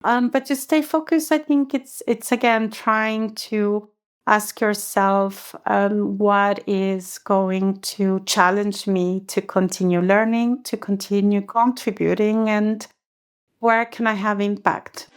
But to stay focused, I think it's again trying to ask yourself what is going to challenge me to continue learning, to continue contributing, and where can I have impact?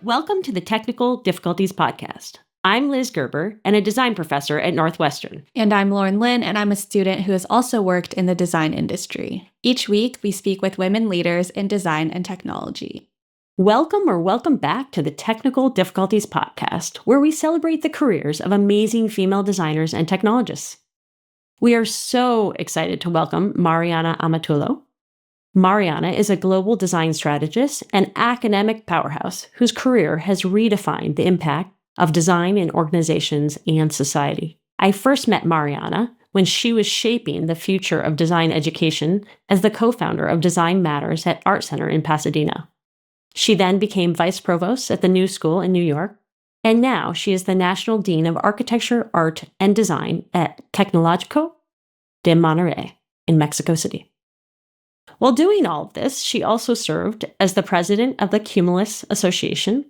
Welcome to the Technical Difficulties Podcast. I'm Liz Gerber and a design professor at Northwestern. And I'm Lauren Lynn, and I'm a student who has also worked in the design industry. Each week, we speak with women leaders in design and technology. Welcome back to the Technical Difficulties Podcast, where we celebrate the careers of amazing female designers and technologists. We are so excited to welcome Mariana Amatullo. Mariana is a global design strategist and academic powerhouse whose career has redefined the impact of design in organizations and society. I first met Mariana when she was shaping the future of design education as the co-founder of Design Matters at Art Center in Pasadena. She then became vice provost at the New School in New York, and now she is the National Dean of Architecture, Art, and Design at Tecnológico de Monterrey in Mexico City. While doing all of this, she also served as the president of the Cumulus Association.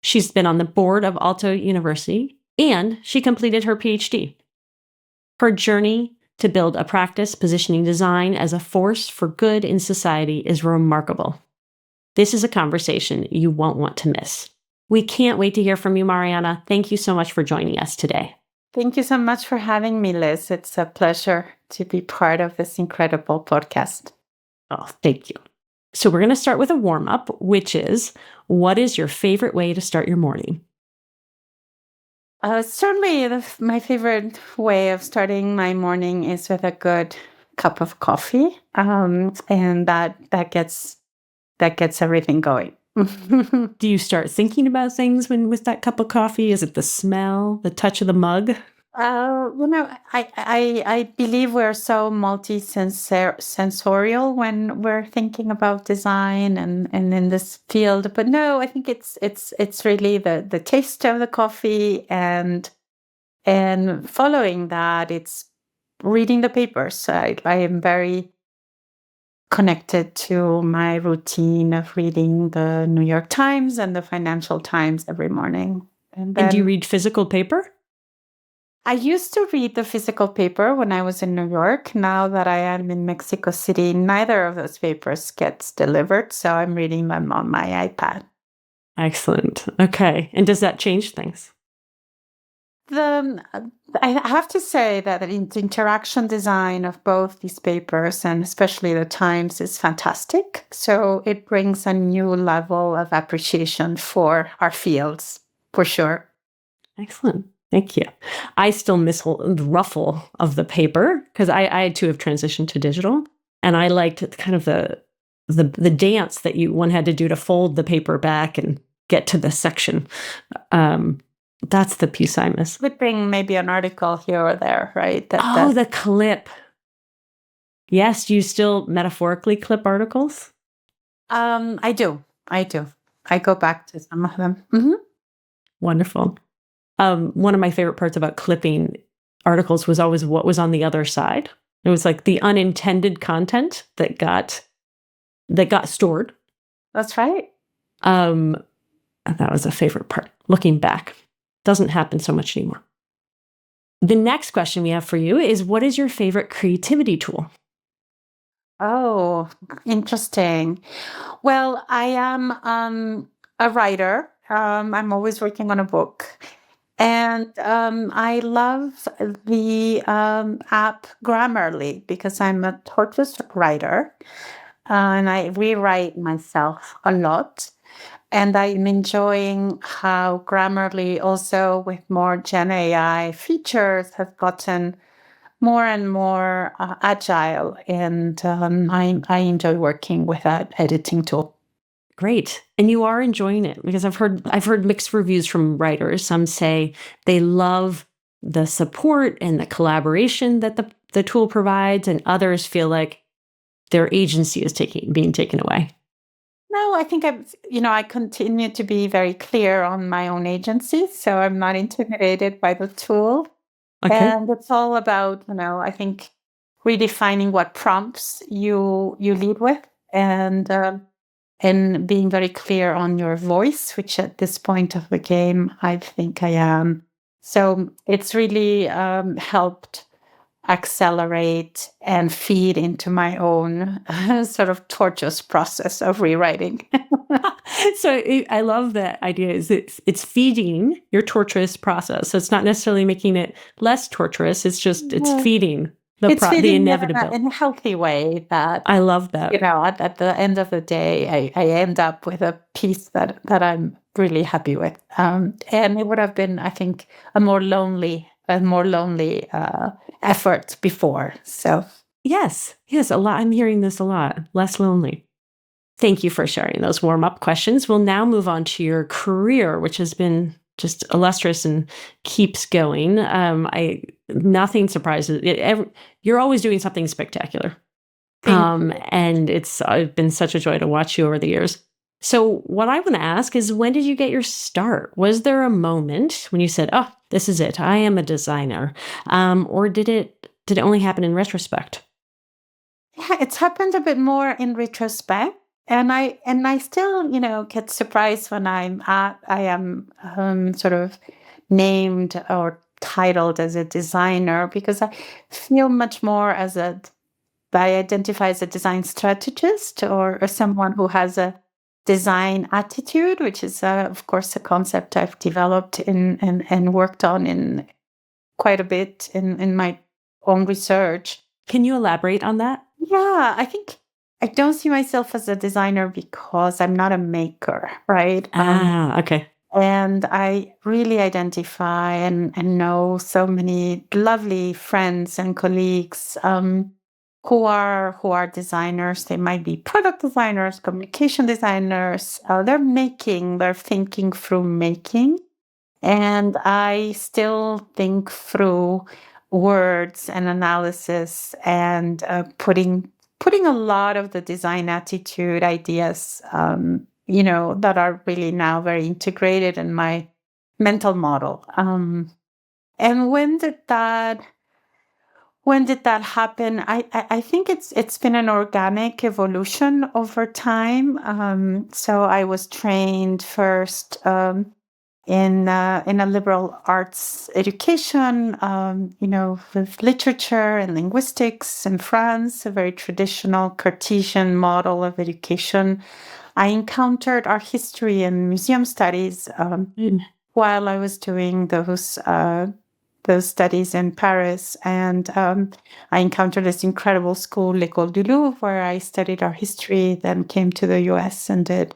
She's been on the board of Aalto University, and she completed her PhD. Her journey to build a practice positioning design as a force for good in society is remarkable. This is a conversation you won't want to miss. We can't wait to hear from you, Mariana. Thank you so much for joining us today. Thank you so much for having me, Liz. It's a pleasure to be part of this incredible podcast. Oh, thank you. So we're going to start with a warm-up, which is, what is your favorite way to start your morning? Certainly, my favorite way of starting my morning is with a good cup of coffee, and that gets everything going. Do you start thinking about things with that cup of coffee? Is it the smell, the touch of the mug? I believe we're so multi-sensorial when we're thinking about design and in this field. But no, I think it's really the taste of the coffee and following that, it's reading the papers. I am very connected to my routine of reading the New York Times and the Financial Times every morning. And do you read physical paper? I used to read the physical paper when I was in New York. Now that I am in Mexico City, neither of those papers gets delivered, so I'm reading them on my iPad. Excellent. Okay. And does that change things? I have to say that the interaction design of both these papers, and especially the Times, is fantastic. So it brings a new level of appreciation for our fields, for sure. Excellent. Thank you. I still miss the ruffle of the paper because I too have transitioned to digital, and I liked kind of the dance that one had to do to fold the paper back and get to the section. That's the piece I miss. Flipping maybe an article here or there, right? The clip. Yes, do you still metaphorically clip articles? I do. I go back to some of them. Mm-hmm. Wonderful. One of my favorite parts about clipping articles was always what was on the other side. It was like the unintended content that got stored. That's right. And that was a favorite part. Looking back, doesn't happen so much anymore. The next question we have for you is, what is your favorite creativity tool? Oh, interesting. Well, I am a writer. I'm always working on a book. And I love the app Grammarly because I'm a tortoise writer and I rewrite myself a lot. And I'm enjoying how Grammarly also with more Gen AI features has gotten more and more agile. And I enjoy working with that editing tool. Great. And you are enjoying it because I've heard mixed reviews from writers. Some say they love the support and the collaboration that the tool provides, and others feel like their agency is being taken away. No, I think I continue to be very clear on my own agency, so I'm not intimidated by the tool. Okay. And it's all about, I think redefining what prompts you lead with, and being very clear on your voice, which at this point of the game, I think I am. So it's really helped accelerate and feed into my own sort of tortuous process of rewriting. So I love that idea. Is it's feeding your torturous process. So it's not necessarily making it less torturous. It's just it's Yeah. feeding It's the feeding inevitability. in a healthy way that, I love that. at the end of the day, I end up with a piece that I'm really happy with. And it would have been, I think, a more lonely effort before. So Yes, a lot. I'm hearing this a lot. Less lonely. Thank you for sharing those warm up questions. We'll now move on to your career, which has been just illustrious and keeps going. Nothing surprises. You're always doing something spectacular. And it's been such a joy to watch you over the years. So what I want to ask is, when did you get your start? Was there a moment when you said, "Oh, this is it. I am a designer," or did it only happen in retrospect? yeah, it's happened a bit more in retrospect. And I still, get surprised when I am sort of named or titled as a designer, because I feel much more I identify as a design strategist, or someone who has a design attitude, which is, of course, a concept I've developed and worked on in quite a bit in my own research. Can you elaborate on that? Yeah, I think I don't see myself as a designer because I'm not a maker, right? Okay. And I really identify and know so many lovely friends and colleagues who are designers. They might be product designers, communication designers. They're thinking through making. And I still think through words and analysis, and putting a lot of the design attitude ideas, that are really now very integrated in my mental model. And when did that happen? I think it's been an organic evolution over time. So I was trained first in a liberal arts education, with literature and linguistics in France, a very traditional Cartesian model of education. I encountered art history and museum studies while I was doing those studies in Paris, and I encountered this incredible school, L'École du Louvre, where I studied art history, then came to the US and did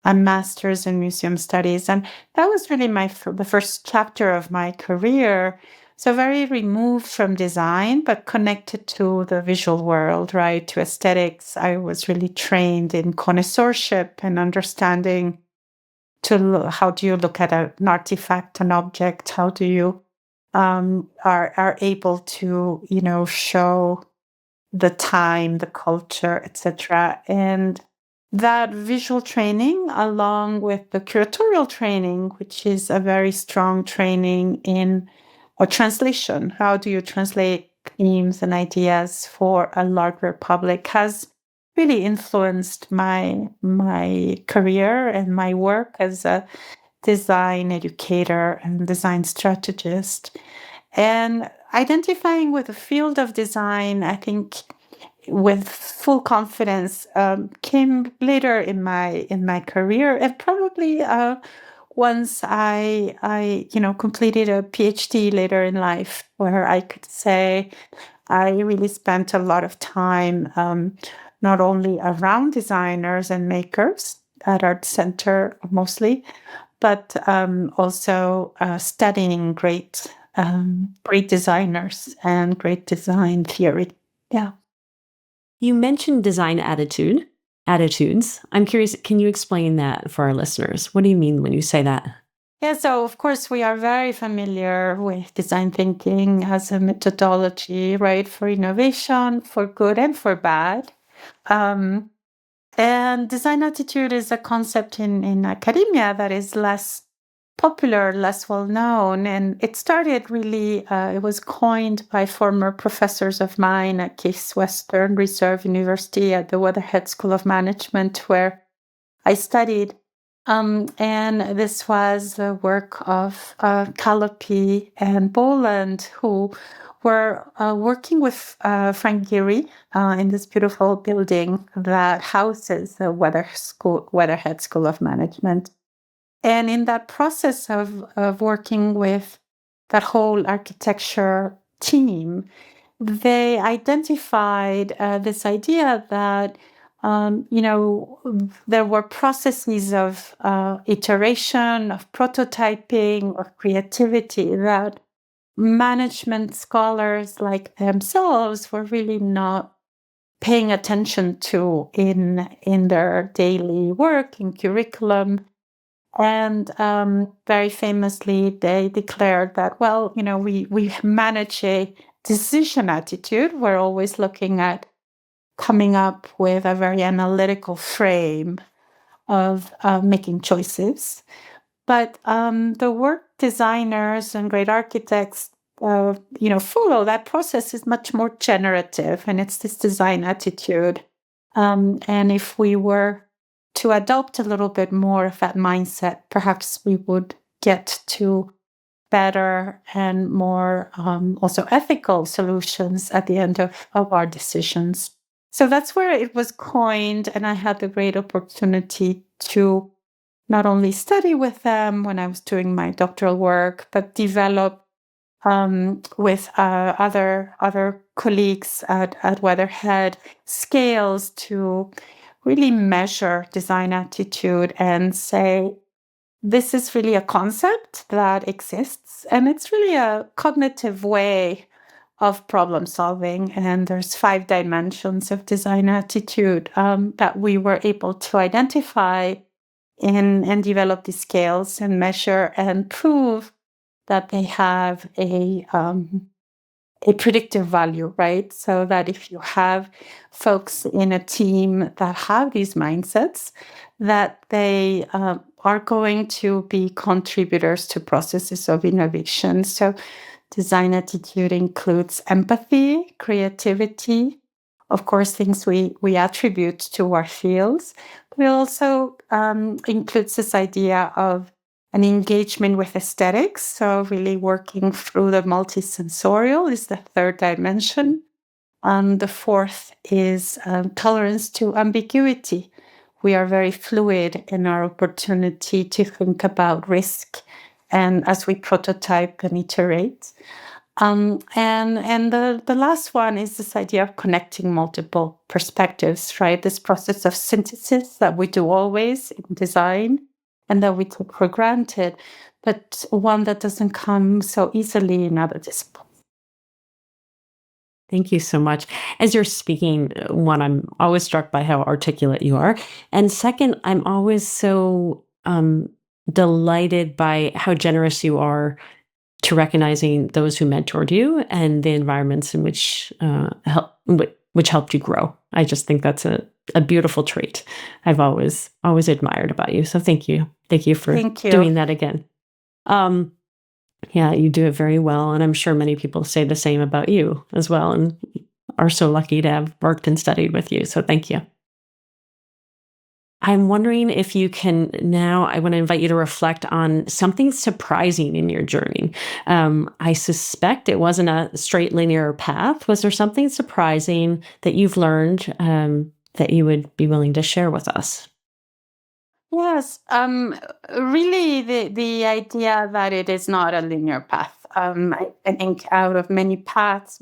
a master's in museum studies. And that was really the first chapter of my career. So very removed from design, but connected to the visual world, right? To aesthetics. I was really trained in connoisseurship and understanding how do you look at an artifact, an object? How do you are able to, show the time, the culture, etc. And that visual training, along with the curatorial training, which is a very strong training in or translation, how do you translate themes and ideas for a larger public, has really influenced my career and my work as a design educator and design strategist. And identifying with the field of design, I think, with full confidence, came later in my career, and probably once I completed a PhD later in life, where I could say I really spent a lot of time, not only around designers and makers at Art Center mostly, but also studying great designers and great design theory. Yeah. You mentioned design attitudes. I'm curious, can you explain that for our listeners? What do you mean when you say that? Yeah, so of course we are very familiar with design thinking as a methodology, right, for innovation, for good and for bad. Um, and design attitude is a concept in academia that is less popular, less well known. And it started really, it was coined by former professors of mine at Case Western Reserve University at the Weatherhead School of Management, where I studied. And this was the work of Calliope and Boland, who were working with Frank Gehry in this beautiful building that houses the Weatherhead School of Management. And in that process of working with that whole architecture team, they identified this idea that there were processes of iteration, of prototyping, of creativity that management scholars like themselves were really not paying attention to in their daily work, in curriculum. And very famously, they declared that, well, we manage a decision attitude. We're always looking at coming up with a very analytical frame of making choices. But the work designers and great architects, follow that process is much more generative, and it's this design attitude. And if we were to adopt a little bit more of that mindset, perhaps we would get to better and more also ethical solutions at the end of our decisions. So that's where it was coined, and I had the great opportunity to not only study with them when I was doing my doctoral work, but develop with other colleagues at Weatherhead scales to really measure design attitude and say, this is really a concept that exists, and it's really a cognitive way of problem solving. And there's 5 dimensions of design attitude that we were able to identify and develop these scales and measure and prove that they have a predictive value, right? So that if you have folks in a team that have these mindsets, that they are going to be contributors to processes of innovation. So design attitude includes empathy, creativity, of course, things we attribute to our fields. But it also includes this idea of an engagement with aesthetics. So really working through the multisensorial is the 3rd dimension. The 4th is tolerance to ambiguity. We are very fluid in our opportunity to think about risk and as we prototype and iterate. And the last one is this idea of connecting multiple perspectives, right? This process of synthesis that we do always in design and that we take for granted, but one that doesn't come so easily in other disciplines. Thank you so much. As you're speaking, one, I'm always struck by how articulate you are. And second, I'm always so delighted by how generous you are to recognizing those who mentored you and the environments in which helped you grow. I just think that's a beautiful trait I've always admired about you. So thank you. Thank you for doing that again. Yeah, you do it very well. And I'm sure many people say the same about you as well and are so lucky to have worked and studied with you. So thank you. I'm wondering if you can now, I want to invite you to reflect on something surprising in your journey. I suspect it wasn't a straight linear path. Was there something surprising that you've learned that you would be willing to share with us? Yes, really the idea that it is not a linear path. I think out of many paths,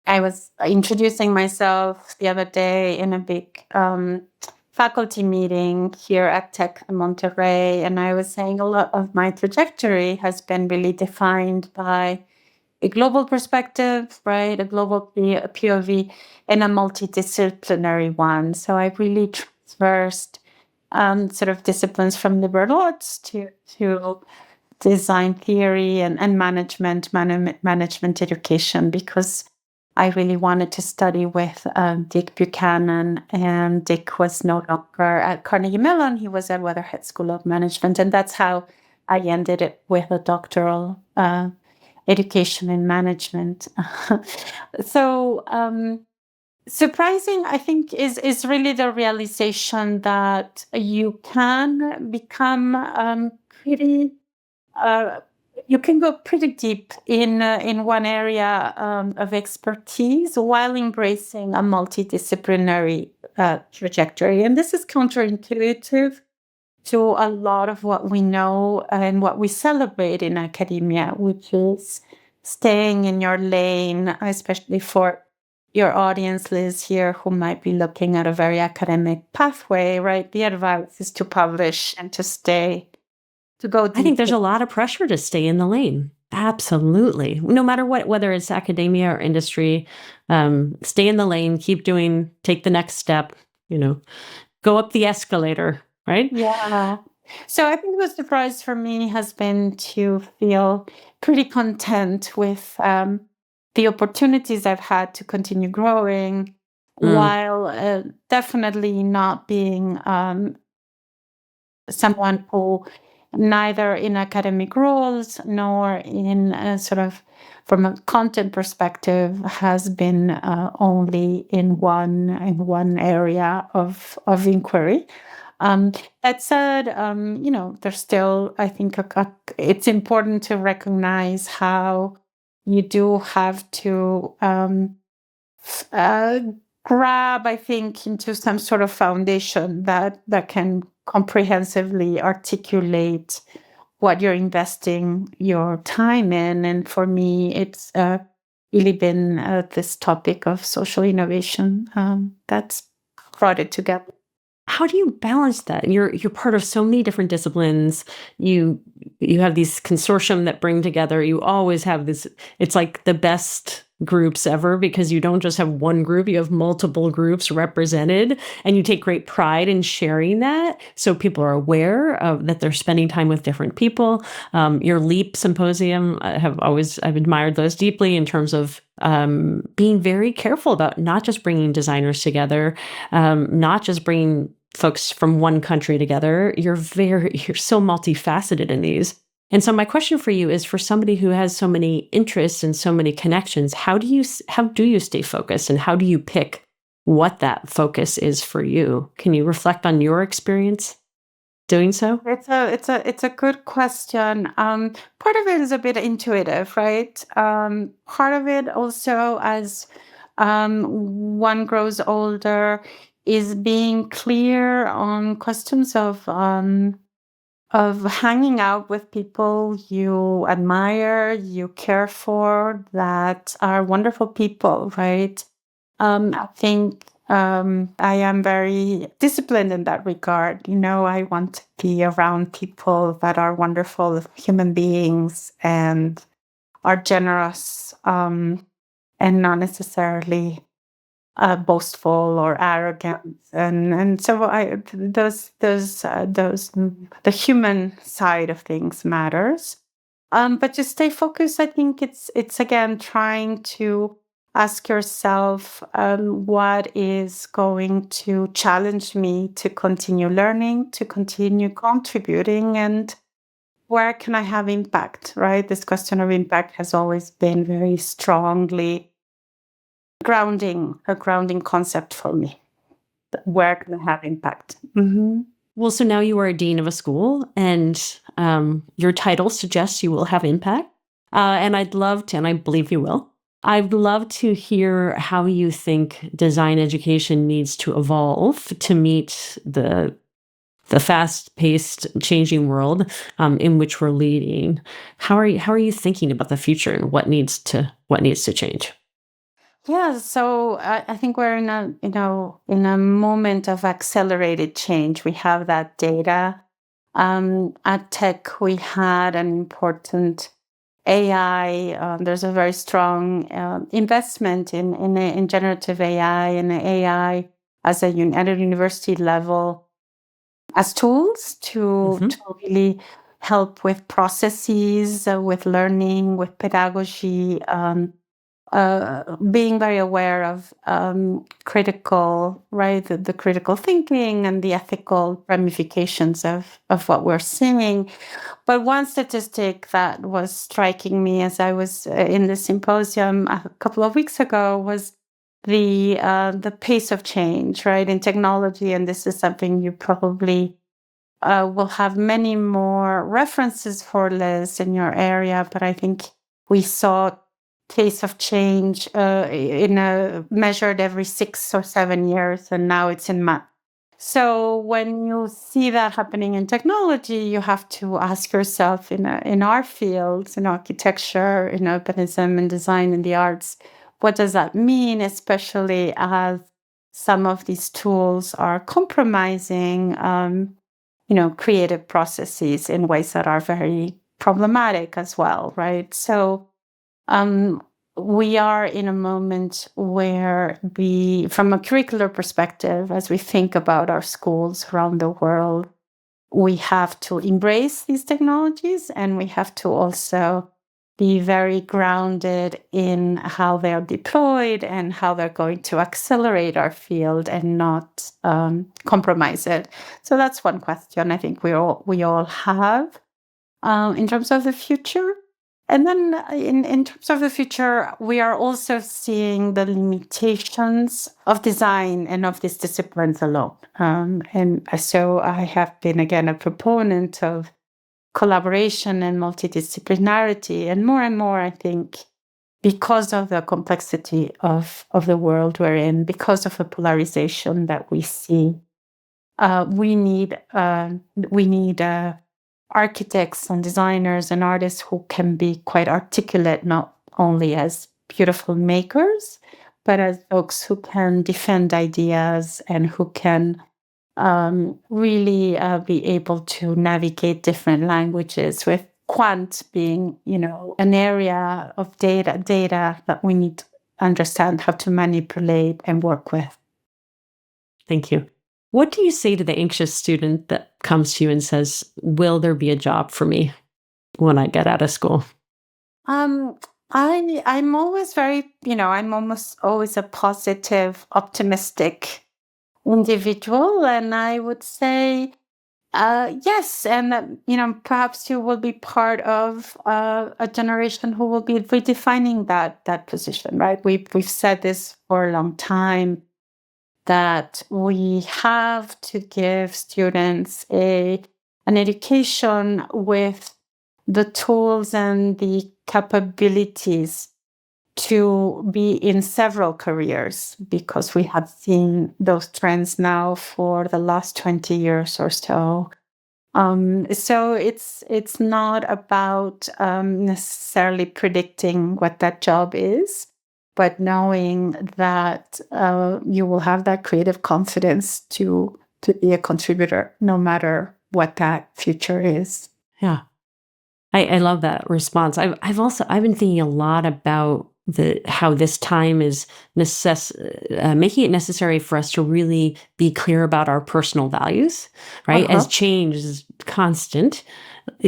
I was introducing myself the other day in a big faculty meeting here at Tech Monterrey, and I was saying a lot of my trajectory has been really defined by a global perspective, right? A global POV and a multidisciplinary one. So I really traversed sort of disciplines from liberal arts to design theory and management education, because I really wanted to study with Dick Buchanan, and Dick was no longer at Carnegie Mellon. He was at Weatherhead School of Management, and that's how I ended it with a doctoral education in management. So surprising, I think, is really the realization that you can become pretty. Uh, you can go pretty deep in one area of expertise while embracing a multidisciplinary trajectory, and this is counterintuitive to a lot of what we know and what we celebrate in academia, which is staying in your lane, especially for your audience, Liz, here, who might be looking at a very academic pathway, right? The advice is to publish and to stay, to go I think deep. there's a lot of pressure to stay in the lane. Absolutely. No matter what, whether it's academia or industry, stay in the lane, keep doing, take the next step, go up the escalator, right? Yeah. So I think the surprise for me has been to feel pretty content with the opportunities I've had to continue growing, while definitely not being someone who neither in academic roles nor in sort of from a content perspective has been only in one area of inquiry. That said, there's still, I think, it's important to recognize how you do have to uh, grab, I think, into some sort of foundation that can comprehensively articulate what you're investing your time in. And for me, it's really been this topic of social innovation that's brought it together. How do you balance that? You're part of so many different disciplines. You have these consortium that bring together. You always have this. It's like the best groups ever because you don't just have one group, you have multiple groups represented, and you take great pride in sharing that so people are aware of that they're spending time with different people. Your LEAP symposium, I've admired those deeply in terms of being very careful about not just bringing designers together, not just bringing folks from one country together. You're so multifaceted in these. And so my question for you is, for somebody who has so many interests and so many connections, how do you stay focused, and how do you pick what that focus is for you? Can you reflect on your experience doing so? It's a good question. Part of it is a bit intuitive, right? Part of it also, as one grows older, is being clear on questions of hanging out with people you admire, you care for, that are wonderful people, right? I think I am very disciplined in that regard. I want to be around people that are wonderful human beings and are generous, and not necessarily boastful or arrogant, and so the human side of things matters. But to stay focused, I think it's again trying to ask yourself what is going to challenge me to continue learning, to continue contributing, and where can I have impact, right? This question of impact has always been very strongly a grounding concept for me. Where can I have impact? Mm-hmm. Well, so now you are a dean of a school, and your title suggests you will have impact. And I'd love to, and I believe you will. I'd love to hear how you think design education needs to evolve to meet the fast-paced, changing world in which we're leading. How are you thinking about the future and what needs to change? Yeah, so I think we're in a moment of accelerated change. We have that data. At Tech, we had an important AI. There's a very strong investment in generative AI and AI at a university level as tools to really help with processes, with learning, with pedagogy. being very aware of critical, right, the critical thinking and the ethical ramifications of what we're seeing. But one statistic that was striking me as I was in the symposium a couple of weeks ago was the pace of change, right, in technology. And this is something you probably will have many more references for, Liz, in your area. But I think we saw pace of change measured every 6 or 7 years, and now it's in months. So when you see that happening in technology, you have to ask yourself in our fields, in architecture, in urbanism, in design, in the arts, what does that mean, especially as some of these tools are compromising, creative processes in ways that are very problematic as well, right? So um, we are in a moment where from a curricular perspective, as we think about our schools around the world, we have to embrace these technologies, and we have to also be very grounded in how they're deployed and how they're going to accelerate our field and not compromise it. So that's one question I think we all have in terms of the future. And then in terms of the future, we are also seeing the limitations of design and of these disciplines alone. And so I have been, again, a proponent of collaboration and multidisciplinarity. And more, I think, because of the complexity of the world we're in, because of the polarization that we see, we need architects and designers and artists who can be quite articulate, not only as beautiful makers, but as folks who can defend ideas and who can really be able to navigate different languages, with quant being, an area of data that we need to understand how to manipulate and work with. Thank you. What do you say to the anxious student that comes to you and says, will there be a job for me when I get out of school? I'm always I'm almost always a positive, optimistic individual. And I would say, yes. And that, perhaps you will be part of a generation who will be redefining that position, right? We've said this for a long time, that we have to give students an education with the tools and the capabilities to be in several careers, because we have seen those trends now for the last 20 years or so. So it's not about necessarily predicting what that job is, but knowing that you will have that creative confidence to be a contributor, no matter what that future is. Yeah. I love that response. I've been thinking a lot about how this time is making it necessary for us to really be clear about our personal values, right? As change is constant,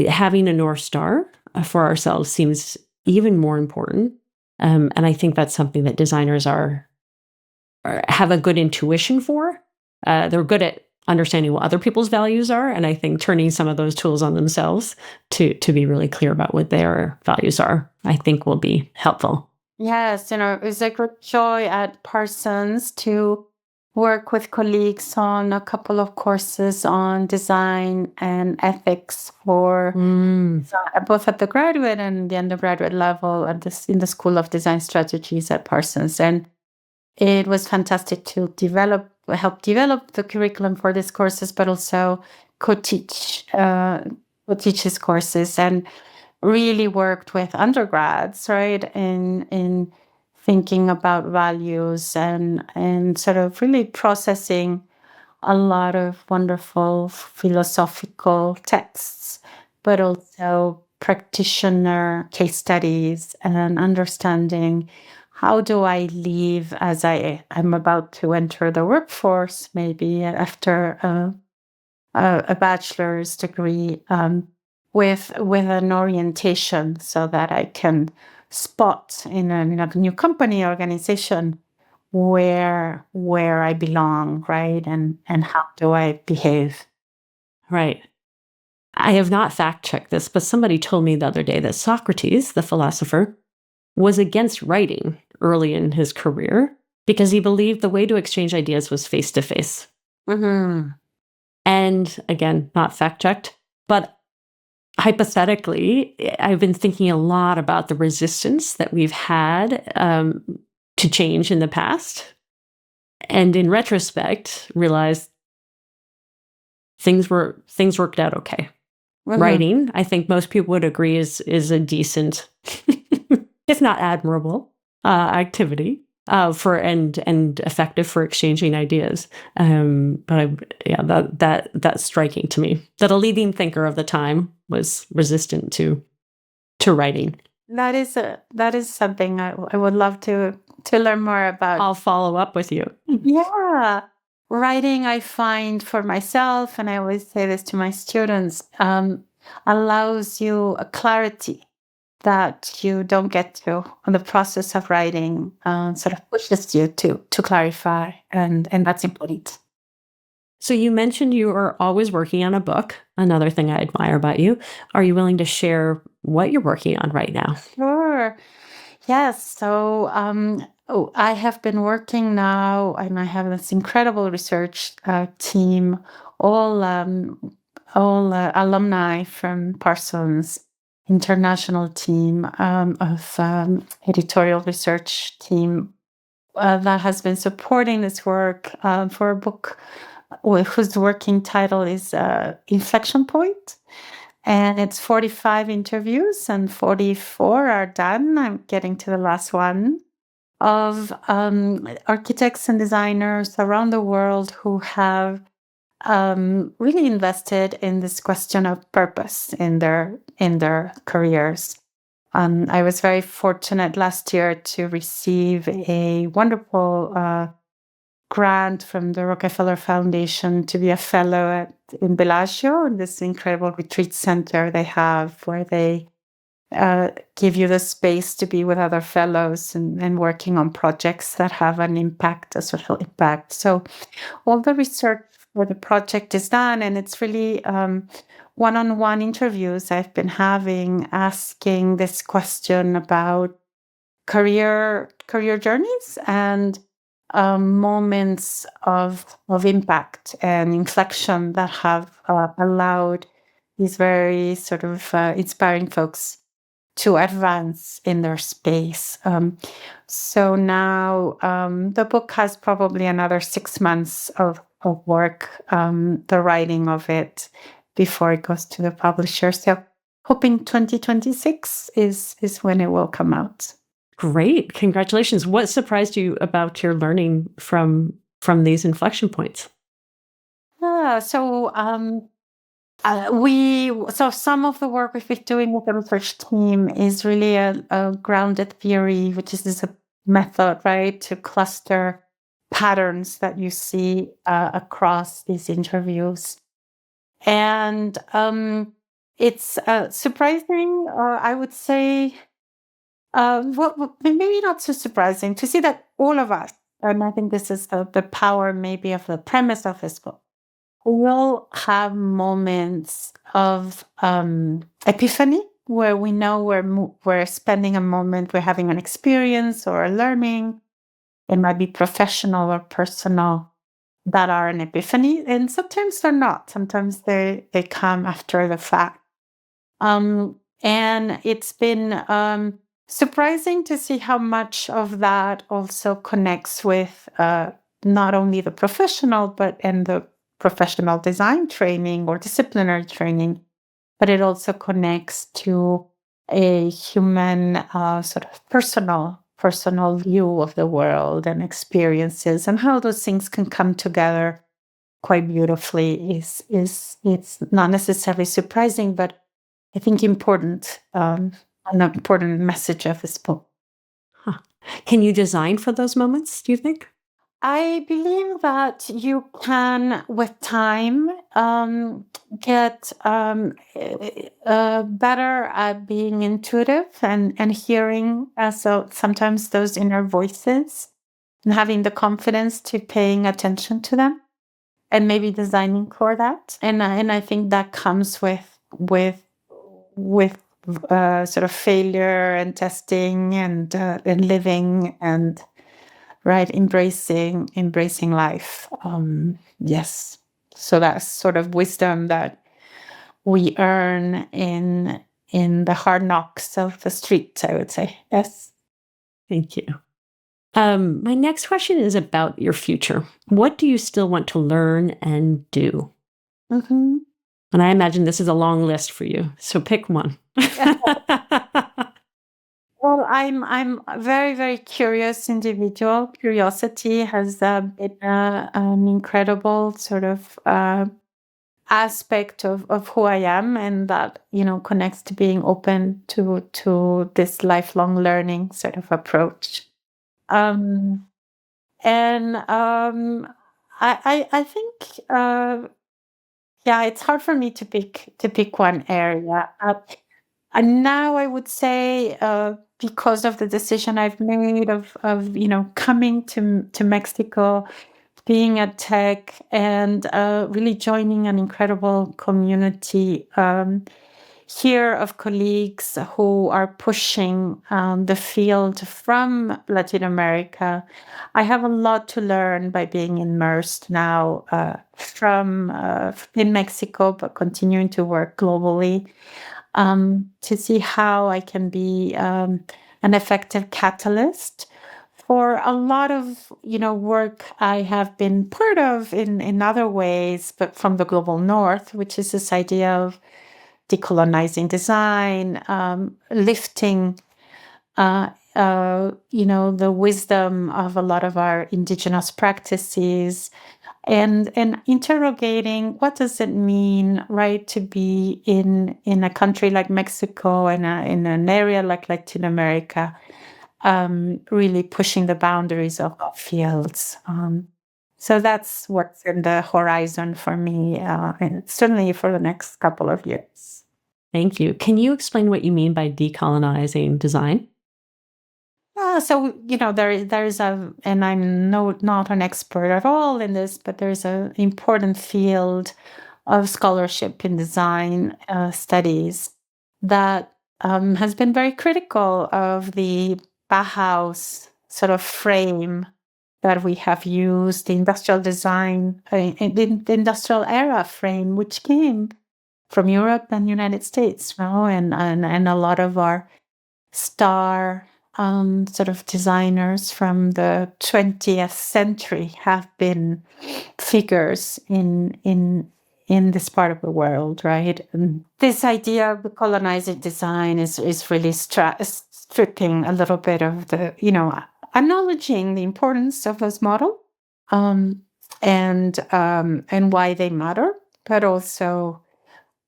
having a North Star for ourselves seems even more important. And I think that's something that designers have a good intuition for. They're good at understanding what other people's values are, and I think turning some of those tools on themselves to be really clear about what their values are, I think will be helpful. Yes, it's a great joy at Parsons to work with colleagues on a couple of courses on design and ethics for both at the graduate and the undergraduate level in the School of Design Strategies at Parsons. And it was fantastic to help develop the curriculum for these courses, but also co-teach his courses, and really worked with undergrads, right, in thinking about values and sort of really processing a lot of wonderful philosophical texts, but also practitioner case studies and understanding, how do I live as I'm about to enter the workforce, maybe after a bachelor's degree, with an orientation, so that I can spot in a new company organization where I belong, right? And how do I behave? Right. I have not fact checked this, but somebody told me the other day that Socrates, the philosopher, was against writing early in his career because he believed the way to exchange ideas was face to face. Mm-hmm. And again, not fact checked, but hypothetically, I've been thinking a lot about the resistance that we've had to change in the past. And in retrospect, realized things worked out okay. Mm-hmm. Writing, I think most people would agree, is a decent, if not admirable, activity for and effective for exchanging ideas. That's striking to me that a leading thinker of the time was resistant to writing. That is something I would love to learn more about. I'll follow up with you. Yeah. Writing, I find for myself, and I always say this to my students, allows you a clarity that you don't get to on the process of writing, sort of pushes you to clarify, and that's important. So you mentioned you are always working on a book. Another thing I admire about you. Are you willing to share what you're working on right now? Sure. Yes. So I have been working now, and I have this incredible research team, all alumni from Parsons, international team of editorial research team that has been supporting this work for a book whose working title is Inflection Point. And it's 45 interviews, and 44 are done. I'm getting to the last one of architects and designers around the world who have really invested in this question of purpose in their careers. I was very fortunate last year to receive a wonderful grant from the Rockefeller Foundation to be a fellow in Bellagio, in this incredible retreat center they have, where they give you the space to be with other fellows and working on projects that have an impact, a social impact. So all the research for the project is done, and it's really one-on-one interviews I've been having, asking this question about career journeys and moments of impact and inflection that have allowed these very sort of inspiring folks to advance in their space. So now the book has probably another 6 months of work, the writing of it, before it goes to the publisher. So hoping 2026 is when it will come out. Great. Congratulations. What surprised you about your learning from these inflection points? So some of the work we've been doing with the research team is really a grounded theory, which is this method, right, to cluster patterns that you see across these interviews. And it's surprising, I would say, well, maybe not so surprising to see that all of us, and I think this is the power maybe of the premise of this book, will have moments of epiphany where we know we're spending a moment, we're having an experience or a learning. It might be professional or personal that are an epiphany, and sometimes they're not. Sometimes they come after the fact. And it's been surprising to see how much of that also connects with not only the professional, but and the professional design training or disciplinary training, but it also connects to a human sort of personal view of the world and experiences, and how those things can come together quite beautifully. Is it's not necessarily surprising, but I think important, an important message of this book. Huh. Can you design for those moments, do you think? I believe that you can, with time, get better at being intuitive and hearing. So sometimes those inner voices and having the confidence to paying attention to them and maybe designing for that. And I think that comes with sort of failure and testing and living and right embracing life. Yes, so that's sort of wisdom that we earn in the hard knocks of the street, I would say. Yes. Thank you. My next question is about your future. What do you still want to learn and do? Hmm. And I imagine this is a long list for you, so pick one. Well, I'm a very, very curious individual. Curiosity has been an incredible sort of aspect of who I am, and that connects to being open to this lifelong learning sort of approach. Um, and I think yeah, it's hard for me to pick one area. And now I would say, because of the decision I've made of coming to Mexico, being at tech, and really joining an incredible community here of colleagues who are pushing the field from Latin America. I have a lot to learn by being immersed now from in Mexico, but continuing to work globally, to see how I can be an effective catalyst for a lot of work I have been part of in other ways, but from the global north, which is this idea of decolonizing design, lifting the wisdom of a lot of our indigenous practices, and interrogating what does it mean, right, to be in a country like Mexico and in an area like Latin America, really pushing the boundaries of our fields. So that's what's in the horizon for me, and certainly for the next couple of years. Thank you. Can you explain what you mean by decolonizing design? So there's and I'm not an expert at all in this, but there's an important field of scholarship in design studies that has been very critical of the Bauhaus sort of frame that we have used, the industrial design, the industrial era frame, which came from Europe and United States, and a lot of our star sort of designers from the 20th century have been figures in this part of the world, right? And this idea of colonizing design is really stripping a little bit of the, acknowledging the importance of those models, um, and why they matter, but also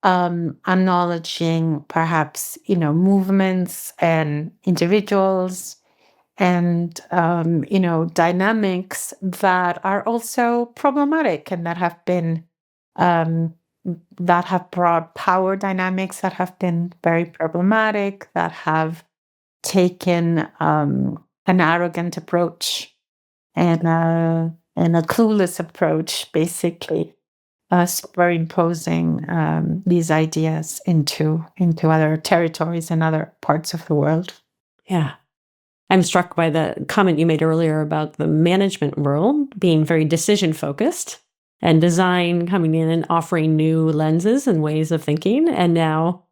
acknowledging perhaps movements and individuals and dynamics that are also problematic and um, that have brought power dynamics that have been very problematic, that have taken an arrogant approach and a clueless approach, basically superimposing these ideas into other territories and other parts of the world. Yeah. I'm struck by the comment you made earlier about the management world being very decision focused and design coming in and offering new lenses and ways of thinking. And now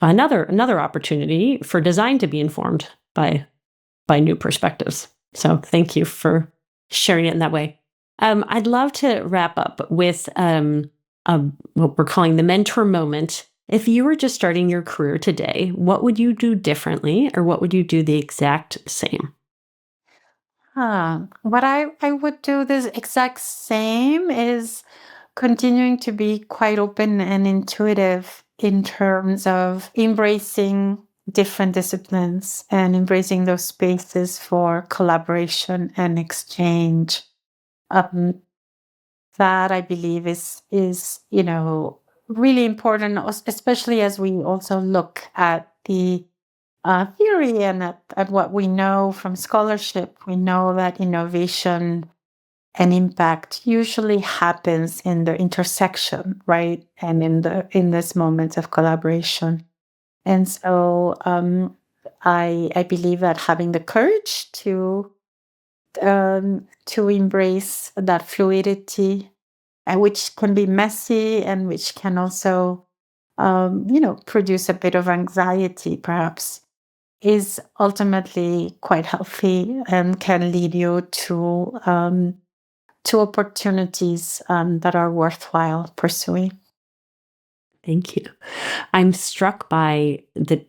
another opportunity for design to be informed by new perspectives. So thank you for sharing it in that way. I'd love to wrap up with what we're calling the mentor moment. If you were just starting your career today, what would you do differently, or what would you do the exact same? What I would do this exact same is continuing to be quite open and intuitive in terms of embracing different disciplines and embracing those spaces for collaboration and exchange. Um, that I believe is really important, especially as we also look at the theory and at what we know from scholarship. We know that innovation and impact usually happens in the intersection, right? And in this moment of collaboration. And so I believe that having the courage to embrace that fluidity, which can be messy and which can also produce a bit of anxiety, perhaps, is ultimately quite healthy and can lead you to opportunities that are worthwhile pursuing. Thank you. I'm struck by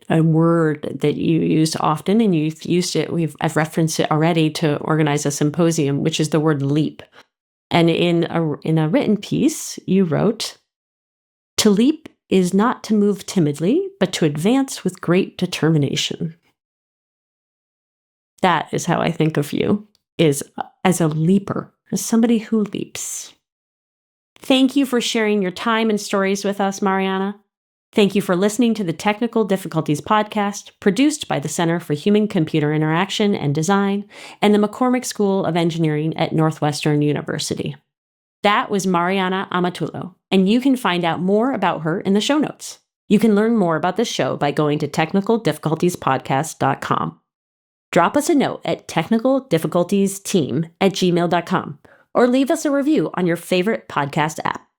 a word that you use often, and you've used it. I've referenced it already to organize a symposium, which is the word leap. And in a written piece, you wrote, "To leap is not to move timidly, but to advance with great determination." That is how I think of you, is as a leaper, as somebody who leaps. Thank you for sharing your time and stories with us, Mariana. Thank you for listening to the Technical Difficulties podcast, produced by the Center for Human-Computer Interaction and Design and the McCormick School of Engineering at Northwestern University. That was Mariana Amatullo, and you can find out more about her in the show notes. You can learn more about the show by going to technicaldifficultiespodcast.com. Drop us a note at technicaldifficultiesteam@gmail.com or leave us a review on your favorite podcast app.